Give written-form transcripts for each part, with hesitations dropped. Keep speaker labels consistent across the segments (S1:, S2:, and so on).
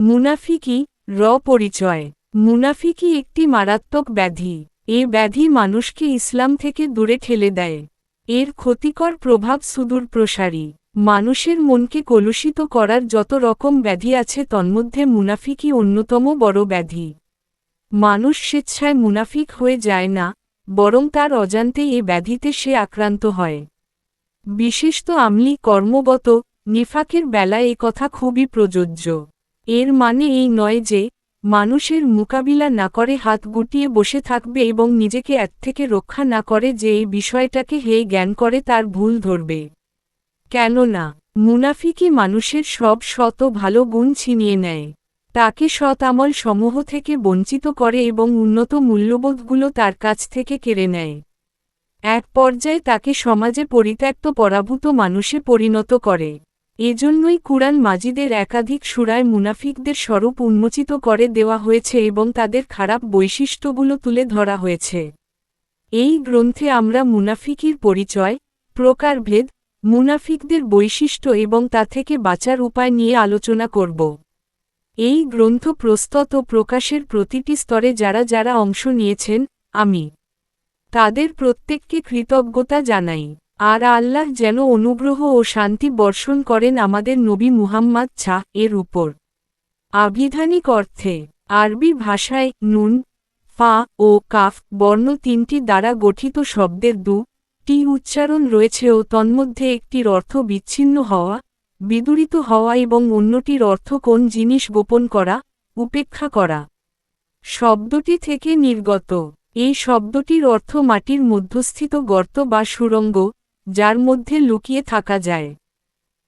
S1: মুনাফিকি পরিচয়। মুনাফিকি একটি মারাত্মক ব্যাধি। এ ব্যাধি মানুষকে ইসলাম থেকে দূরে ঠেলে দেয়। এর ক্ষতিকর প্রভাব সুদূরপ্রসারী। মানুষের মনকে কলুষিত করার যত রকম ব্যাধি আছে তন্মধ্যে মুনাফিকি অন্যতম বড় ব্যাধি। মানুষ স্বেচ্ছায় মুনাফিক হয়ে যায় না, বরং তার অজান্তে এ ব্যাধিতে সে আক্রান্ত হয়। বিশেষত আমলি কর্মগত নিফাকের বেলায় এ কথা খুবই প্রযোজ্য। এর মানে এই নয় যে মানুষের মোকাবিলা না করে হাত গুটিয়ে বসে থাকবে এবং নিজেকে এর থেকে রক্ষা না করে যে এই বিষয়টাকে হেয় জ্ঞান করে তার ভুল ধরবে। কেননা মুনাফিকি মানুষের সব সৎ ও ভালো গুণ ছিনিয়ে নেয়, তাকে সৎ আমল সমূহ থেকে বঞ্চিত করে এবং উন্নত মূল্যবোধগুলো তার কাছ থেকে কেড়ে নেয়। এক পর্যায়ে তাকে সমাজে পরিত্যক্ত পরাভূত মানুষে পরিণত করে। এজন্যই কুরআন মাজিদের একাধিক সূরায় মুনাফিকদের স্বরূপ উন্মোচিত করে দেওয়া হয়েছে এবং তাদের খারাপ বৈশিষ্ট্যগুলো তুলে ধরা হয়েছে। এই গ্রন্থে আমরা মুনাফিকির পরিচয়, প্রকারভেদ, মুনাফিকদের বৈশিষ্ট্য এবং তা থেকে বাঁচার উপায় নিয়ে আলোচনা করব। এই গ্রন্থ প্রস্তুত ও প্রকাশের প্রতিটি স্তরে যারা যারা অংশ নিয়েছেন, আমি তাদের প্রত্যেককে কৃতজ্ঞতা জানাই। আর আল্লাহ যেন অনুগ্রহ ও শান্তি বর্ষণ করেন আমাদের নবী মুহাম্মদ এর উপর। আবিধানিক অর্থে আরবি ভাষায় নুন, ফা ও কাফ বর্ণ তিনটি দ্বারা গঠিত শব্দের দুটি উচ্চারণ রয়েছে ও তন্মধ্যে একটির অর্থ বিচ্ছিন্ন হওয়া, বিদূরিত হওয়া এবং অন্যটির অর্থ কোন জিনিস গোপন করা, উপেক্ষা করা। শব্দটি থেকে নির্গত। এই শব্দটির অর্থ মাটির মধ্যস্থিত গর্ত বা সুড়ঙ্গ, যার মধ্যে লুকিয়ে থাকা যায়।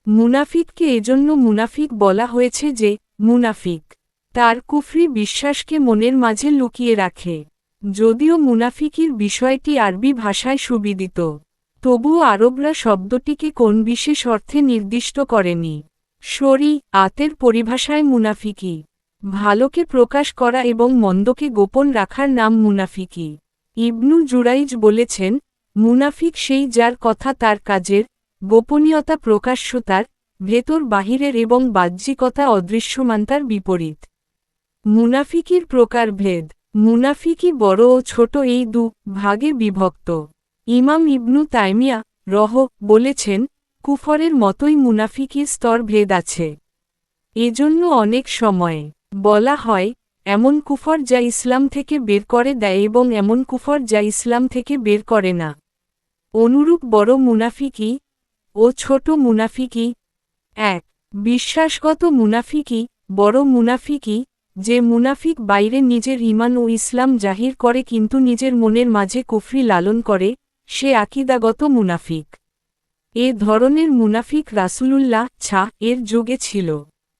S1: মুনাফিককে এজন্য মুনাফিক বলা হয়েছে যে মুনাফিক তার কুফরি বিশ্বাসকে মনের মাঝে লুকিয়ে রাখে। যদিও মুনাফিকির বিষয়টি আরবি ভাষায় সুবিদিত, তবুও আরবরা শব্দটিকে কোন বিশেষ অর্থে নির্দিষ্ট করেনি। শরীআতের পরিভাষায় মুনাফিকি ভালোকে প্রকাশ করা এবং মন্দকে গোপন রাখার নাম মুনাফিকি। ইবনু জুরাইজ বলেছেন, মুনাফিক সেই যার কথা তার কাজের, গোপনীয়তা প্রকাশ্যতার, ভেতর বাহিরের এবং বাহ্যিকতা অদৃশ্যমানতার বিপরীত। মুনাফিকির প্রকারভেদ। মুনাফিকি বড় ও ছোট এই ভাগে বিভক্ত। ইমাম ইবনু তাইমিয়া বলেছেন, কুফরের মতোই মুনাফিকির স্তর ভেদ আছে। এজন্য অনেক সময়ে বলা হয় এমন কুফর যা ইসলাম থেকে বের করে দেয় এবং এমন কুফর যা ইসলাম থেকে বের করে না। অনুরূপ বড় মুনাফিকি ও ছোট মুনাফিকি এক। বিশ্বাসগত মুনাফিকি। বড় মুনাফিকি, যে মুনাফিক বাইরে নিজের ঈমান ও ইসলাম জাহির করে কিন্তু নিজের মনের মাঝে কুফরি লালন করে, সে আকীদাগত মুনাফিক। এ ধরনের মুনাফিক রাসূলুল্লাহ এর যুগে ছিল।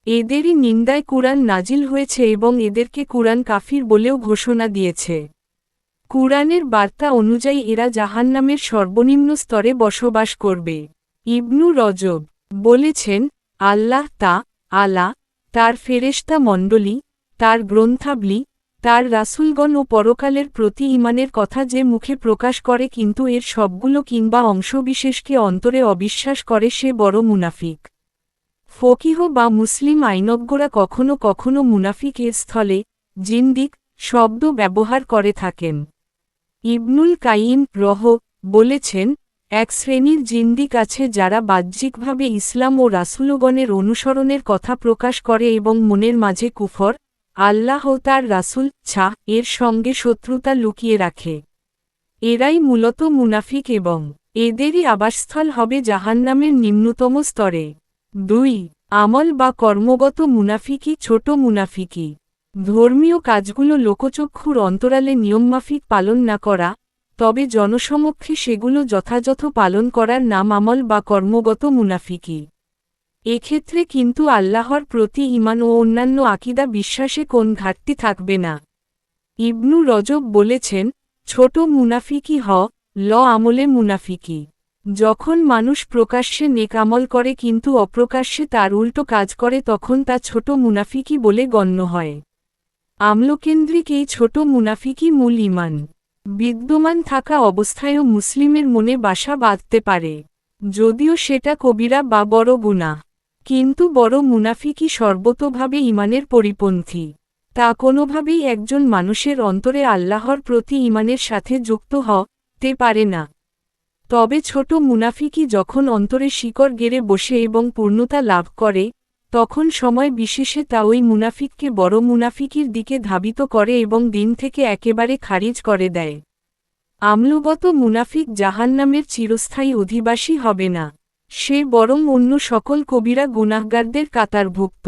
S1: এদেরই নিন্দায় কুরআন নাজিল হয়েছে এবং এদেরকে কুরআন কাফির বলেও ঘোষণা দিয়েছে। কুরআনের বার্তা অনুযায়ী এরা জাহান্নামের সর্বনিম্ন স্তরে বসবাস করবে। ইবনু রজব বলেছেন, আল্লাহ তার ফেরেশতা মণ্ডলী, তার গ্রন্থাবলী, তার রাসূলগণ ও পরকালের প্রতি ঈমানের কথা যে মুখে প্রকাশ করে কিন্তু এর সবগুলো কিংবা অংশবিশেষকে অন্তরে অবিশ্বাস করে সে বড় মুনাফিক। ফকিহ বা মুসলিম আইনজ্ঞরা কখনো কখনো মুনাফিক এর স্থলে জিন্দিক শব্দ ব্যবহার করে থাকেন। ইবনুল কাইয়িম বলেছেন, এক শ্রেণীর জিন্দিক আছে যারা বাহ্যিকভাবে ইসলাম ও রাসূলগণের অনুসরণের কথা প্রকাশ করে এবং মনের মাঝে কুফর, আল্লাহ ও তার রাসূল এর সঙ্গে শত্রুতা লুকিয়ে রাখে। এরাই মূলত মুনাফিক এবং এদেরই আবাসস্থল হবে জাহান্নামের নিম্নতম স্তরে। 2. আমল বা কর্মগত মুনাফিকি। ছোট মুনাফিকি ধর্মীয় কাজগুলো লোকচক্ষুর অন্তরালে নিয়মমাফিক পালন না করা, তবে জনসমক্ষে সেগুলো যথাযথ পালন করার নাম আমল বা কর্মগত মুনাফিকি। এক্ষেত্রে কিন্তু আল্লাহর প্রতি ঈমান ও অন্যান্য আকীদা বিশ্বাসে কোন ঘাটতি থাকবে না। ইবনু রজব বলেছেন, ছোট মুনাফিকি আমলে মুনাফিকি। যখন মানুষ প্রকাশ্যে নেক আমল করে কিন্তু অপ্রকাশ্যে তার উল্টো কাজ করে তখন তা ছোট মুনাফিকি বলে গণ্য হয়। আমলকেন্দ্রিক এই ছোট মুনাফিকি মূল ঈমান বিদ্যমান থাকা অবস্থায়ও মুসলিমের মনে বাসা বাঁধতে পারে, যদিও সেটা কবিরা বা বড় গুনাহ। কিন্তু বড় মুনাফিকই সর্বতোভাবে ঈমানের পরিপন্থী। তা কোনোভাবেই একজন মানুষের অন্তরে আল্লাহর প্রতি ঈমানের সাথে যুক্ত হতে পারে না। তবে ছোট মুনাফিকই যখন অন্তরে শিকড় গেড়ে বসে এবং পূর্ণতা লাভ করে, তখন সময় বিশেষে তা ওই মুনাফিককে বড় মুনাফিকির দিকে ধাবিত করে এবং দিন থেকে একেবারে খারিজ করে দেয়। আমলগত মুনাফিক জাহান্নামের চিরস্থায়ী অধিবাসী হবে না, সে বরং অন্য সকল কবিরা গুনাহগারদের কাতারভুক্ত।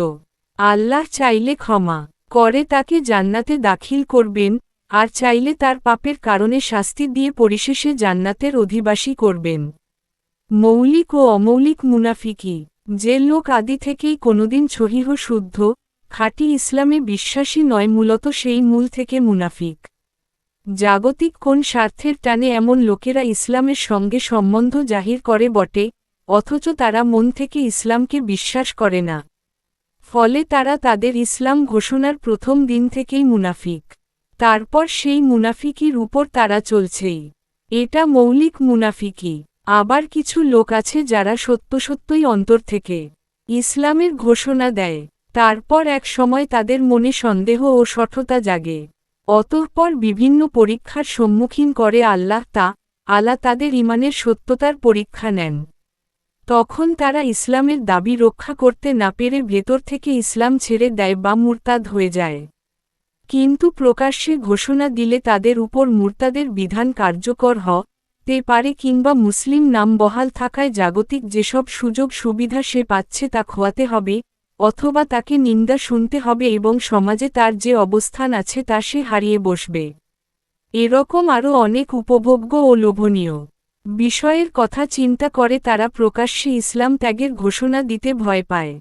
S1: আল্লাহ চাইলে ক্ষমা করে তাকে জান্নাতে দাখিল করবেন, আর চাইলে তার পাপের কারণে শাস্তি দিয়ে পরিশেষে জান্নাতের অধিবাসী করবেন। মৌলিক ও অমৌলিক মুনাফিকি। যে লোক আদি থেকেই কোনোদিন সহিহ শুদ্ধ, খাঁটি ইসলামে বিশ্বাসী নয়, মূলত সেই মূল থেকে মুনাফিক। জাগতিক কোন স্বার্থের টানে এমন লোকেরা ইসলামের সঙ্গে সম্বন্ধ জাহির করে বটে, অথচ তারা মন থেকে ইসলামকে বিশ্বাস করে না। ফলে তারা তাদের ইসলাম ঘোষণার প্রথম দিন থেকেই মুনাফিক। তারপর সেই মুনাফিকির উপর তারা চলছেই। এটা মৌলিক মুনাফিকি। আবার কিছু লোক আছে যারা সত্যই অন্তর থেকে ইসলামের ঘোষণা দেয়, তারপর এক সময় তাদের মনে সন্দেহ ও শঠতা জাগে। অতঃপর বিভিন্ন পরীক্ষার সম্মুখীন করে আল্লাহ তাদের ঈমানের সত্যতার পরীক্ষা নেন। তখন তারা ইসলামের দাবি রক্ষা করতে না পেরে ভেতর থেকে ইসলাম ছেড়ে দেয় বা মুরতাদ হয়ে যায়। কিন্তু প্রকাশ্যে ঘোষণা দিলে তাদের উপর মুরতাদের বিধান কার্যকর হতে পারে, কিংবা মুসলিম নাম বহাল থাকায় জাগতিক যেসব সুযোগ সুবিধা সে পাচ্ছে তা খোয়াতে হবে, অথবা তাকে নিন্দা শুনতে হবে এবং সমাজে তার যে অবস্থান আছে তা সে হারিয়ে বসবে। এরকম আরও অনেক উপভোগ্য ও লোভনীয় বিষয়ের কথা চিন্তা করে তারা প্রকাশ্যে ইসলাম ত্যাগের ঘোষণা দিতে ভয় পায়।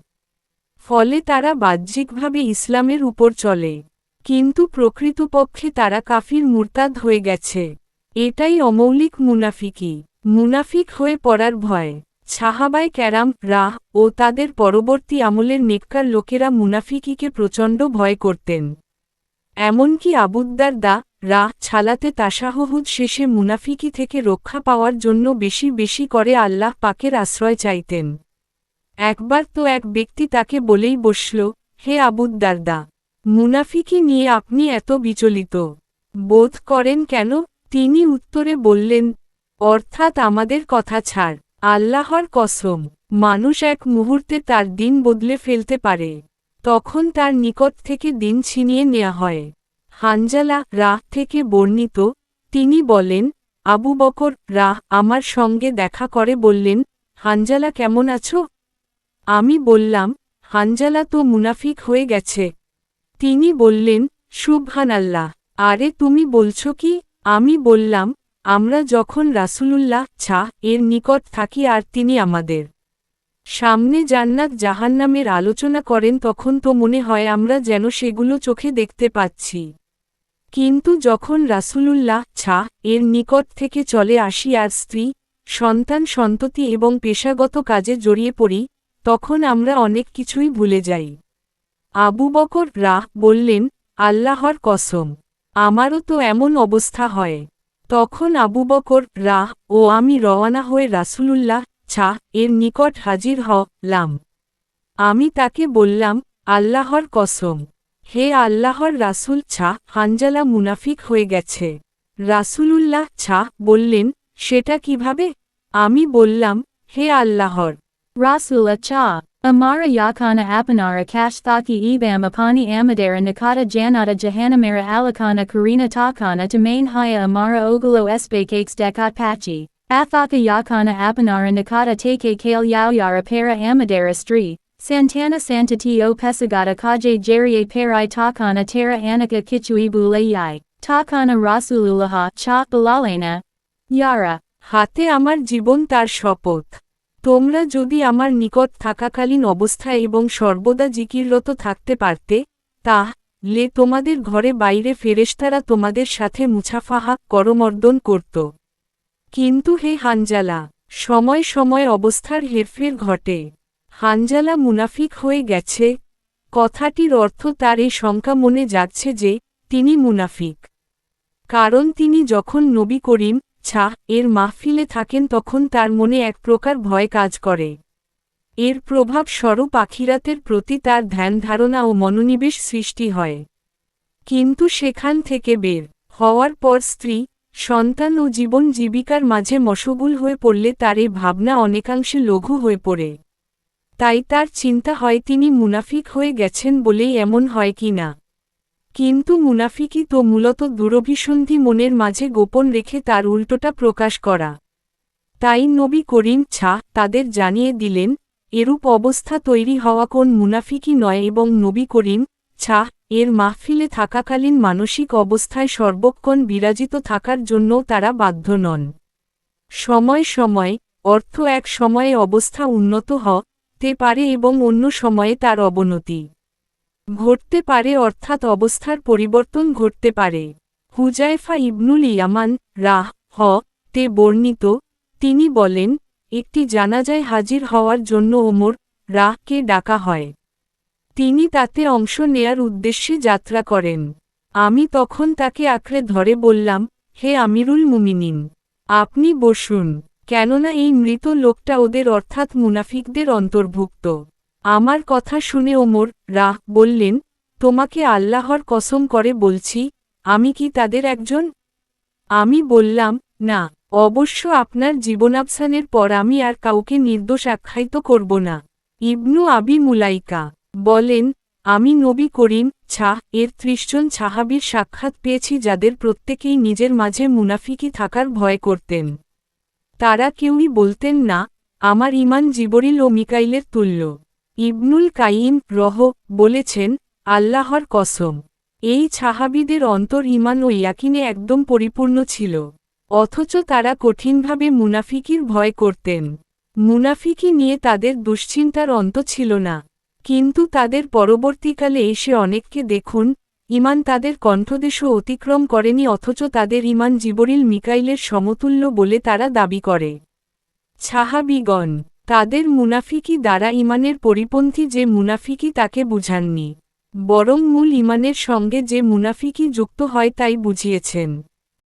S1: ফলে তারা বাহ্যিকভাবে ইসলামের উপর চলে, কিন্তু প্রকৃতপক্ষে তারা কাফির মুরতাদ হয়ে গেছে। এটাই অমৌলিক মুনাফিকি। মুনাফিক হয়ে পড়ার ভয়। সাহাবায়ে কেরাম ও তাদের পরবর্তী আমলের নেককার লোকেরা মুনাফিকিকে প্রচণ্ড ভয় করতেন। এমনকি আবু দারদা ছালাতে তাশাহুদ শেষে মুনাফিকি থেকে রক্ষা পাওয়ার জন্য বেশি করে আল্লাহ পাকের আশ্রয় চাইতেন। একবার তো এক ব্যক্তি তাকে বলেই বসল, হে আবু দারদা, মুনাফিকি নিয়ে আপনি এত বিচলিত বোধ করেন কেন? তিনি উত্তরে বললেন, অর্থাৎ আমাদের কথা ছাড়, আল্লাহর কসম, মানুষ এক মুহূর্তে তার দিন বদলে ফেলতে পারে, তখন তার নিকট থেকে দিন ছিনিয়ে নেওয়া হয়। হানজালা থেকে বর্ণিত, তিনি বলেন, আবু বকর আমার সঙ্গে দেখা করে বললেন, হানজালা কেমন আছো? আমি বললাম, হানজালা তো মুনাফিক হয়ে গেছে। তিনি বললেন, সুবহানাল্লাহ, আরে তুমি বলছো কি? আমি বললাম, আমরা যখন রাসূলুল্লাহ এর নিকট থাকি আর তিনি আমাদের সামনে জান্নাত জাহান্নামের আলোচনা করেন, তখন তো মনে হয় আমরা যেন সেগুলো চোখে দেখতে পাচ্ছি। কিন্তু যখন রাসূলুল্লাহ এর নিকট থেকে চলে আসি আর স্ত্রী, সন্তান সন্ততি এবং পেশাগত কাজে জড়িয়ে পড়ি, তখন আমরা অনেক কিছুই ভুলে যাই। আবু বকর বললেন, আল্লাহর কসম, আমারও তো এমন অবস্থা হয়। তখন আবু বকর ও আমি রওয়ানা হয়ে রাসূলুল্লাহ এর নিকট হাজির হলাম। আমি তাকে বললাম, আল্লাহর কসম, হে আল্লাহর রাসূল, হানজালা মুনাফিক হয়ে গেছে। রাসূলুল্লাহ বললেন, সেটা কিভাবে? আমি বললাম, হে আল্লাহর
S2: Rasul Amara yakana apanara kash thaki ebam apani amadera nakata janata jahanamara alakana karina takana to main haya amara ogolo espakes dekat pachi. Athaka yakana apanara nakata take kale yauyara para amadera stri. Santana santatio pesagata kaje jerie parai takana tera anaka kichuibu layai. Takana rasululaha balalena. Yara.
S1: হাতে আমার জীবন তার শপথ, তোমরা যদি আমার নিকট থাকাকালীন অবস্থায় এবং সর্বদা জিকিররত থাকতে পারতে, তাহলে তোমাদের ঘরে বাইরে ফেরেশতারা তোমাদের সাথে মুছাফাহা করমর্দন করত। কিন্তু হে হানজালা, সময় সময় অবস্থার হেরফের ঘটে। হানজালা মুনাফিক হয়ে গেছে কথাটির অর্থ তার এই শঙ্কা মনে যাচ্ছে যে তিনি মুনাফিক। কারণ তিনি যখন নবী করিম এর মাহফিলে থাকেন তখন তার মনে এক প্রকার ভয় কাজ করে। এর প্রভাব স্বরূপ আখিরাতের প্রতি তার ধ্যান ধারণা ও মনোনিবেশ সৃষ্টি হয়। কিন্তু সেখান থেকে বের হওয়ার পর স্ত্রী, সন্তান ও জীবন জীবিকার মাঝে মশগুল হয়ে পড়লে তার এই ভাবনা অনেকাংশে লঘু হয়ে পড়ে। তাই তার চিন্তা হয় তিনি মুনাফিক হয়ে গেছেন বলেই এমন হয় কি না। কিন্তু মুনাফিকই তো মূলত দুরভিসন্ধি মনের মাঝে গোপন রেখে তার উল্টোটা প্রকাশ করা। তাই নবী করিম তাদের জানিয়ে দিলেন, এরূপ অবস্থা তৈরি হওয়া কোন মুনাফিকই নয় এবং নবী করিম এর মাহফিলে থাকাকালীন মানসিক অবস্থায় সর্বক্ষণ বিরাজিত থাকার জন্যও তারা বাধ্য নন। সময় সময় অর্থ এক সময়ে অবস্থা উন্নত হতে পারে এবং অন্য সময়ে তার অবনতি ঘটতে পারে, অর্থাৎ অবস্থার পরিবর্তন ঘটতে পারে। হুজায়ফা ইবনুল ইয়ামান তে বর্ণিত, তিনি বলেন, একটি জানাজায় হাজির হওয়ার জন্য ওমর কে ডাকা হয়। তিনি তাতে অংশ নেয়ার উদ্দেশ্যে যাত্রা করেন। আমি তখন তাকে আঁকড়ে ধরে বললাম, হে আমিরুল মুমিনিন, আপনি বসুন, কেননা এই মৃত লোকটা ওদের অর্থাৎ মুনাফিকদের অন্তর্ভুক্ত। আমার কথা শুনে ওমর বললেন, তোমাকে আল্লাহর কসম করে বলছি, আমি কি তাদের একজন? আমি বললাম, না, অবশ্য আপনার জীবনাবসানের পর আমি আর কাউকে নির্দোষ আখ্যায়িত করব না। ইবনু আবি মুলাইকা বলেন, আমি নবী করিম এর ৩০ জন সাহাবীর সাক্ষাৎ পেয়েছি যাদের প্রত্যেকেই নিজের মাঝে মুনাফিকি থাকার ভয় করতেন। তারা কেউই বলতেন না, আমার ঈমান জিবরিল ও মিকাইলের তুল্য। ইবনুল কাইয়িম বলেছেন, আল্লাহর কসম, এই সাহাবীদের অন্তর ঈমান ও ইয়াকিনে একদম পরিপূর্ণ ছিল, অথচ তারা কঠিনভাবে মুনাফিকির ভয় করতেন। মুনাফিকি নিয়ে তাদের দুশ্চিন্তার অন্ত ছিল না। কিন্তু তাদের পরবর্তীকালে এসে অনেককে দেখুন, ঈমান তাদের কণ্ঠদেশও অতিক্রম করেনি, অথচ তাদের ঈমান জিবরিল মিকাইলের সমতুল্য বলে তারা দাবি করে। সাহাবীগণ তাদের মুনাফিকি দ্বারা ঈমানের পরিপন্থী যে মুনাফিকি তাকে বুঝাননি, বরং মূল ঈমানের সঙ্গে যে মুনাফিকি যুক্ত হয় তাই বুঝিয়েছেন।